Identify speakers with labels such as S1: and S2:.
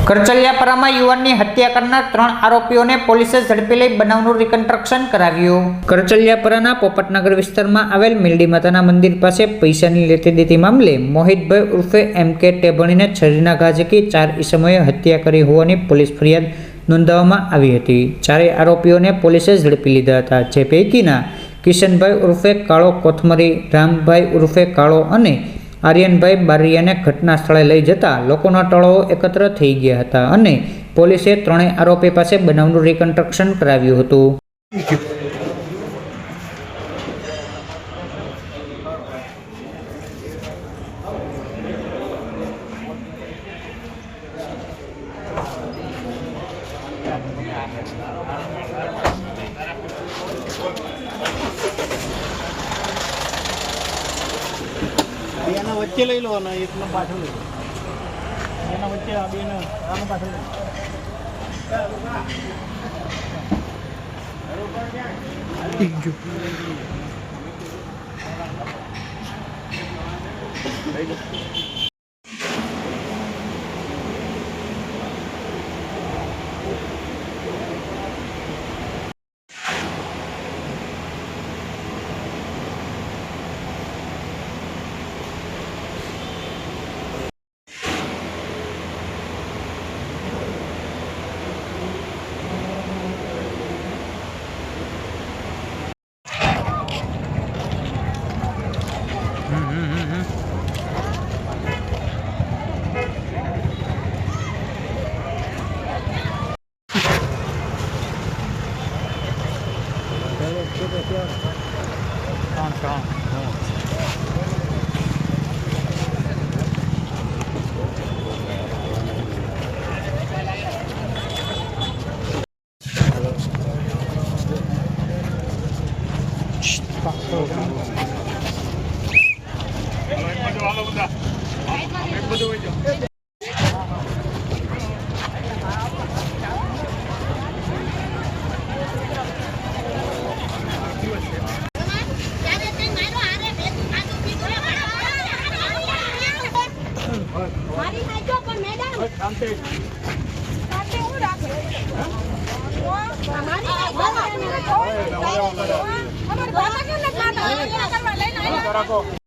S1: કરચલિયાપરામાં યુવાનની હત્યા કરનાર 3 આરોપીઓને પોલીસે ઝડપી લઈ બનાવનું રિકન્સ્ટ્રક્શન કરાવ્યું। કરચલિયાપરાના પોપટનગર વિસ્તારમાં આવેલ મિલડી માતાના મંદિર પાસે પૈસાની લેતી દેતી મામલે મોહિતભાઈ ઉર્ફે એમ.કે. ટેભણીને છરીના ઘા ઝીકી 4 ઈસમોએ હત્યા કરી હોવાની પોલીસ ફરિયાદ નોંધાવવામાં આવી હતી। 4 આરોપીઓને પોલીસે ઝડપી લીધા હતા, જે પૈકીના કિશનભાઈ ઉર્ફે કાળો કોથમરી, રામભાઈ ઉર્ફે કાળો અને આર્યનભાઈ બારિયાને ઘટના સ્થળે લઈ જતા લોકોના ટોળો એકત્ર થઈ ગયા હતા અને પોલીસે 3 આરોપી પાસે બનાવનું રિકન્સ્ટ્રક્શન કરાવ્યું હતું।
S2: એના વચ્ચે લઈ લો અને એકનો પાછળ લઈ લો, એના વચ્ચે આ બેને આનો પાછળ લઈ લો।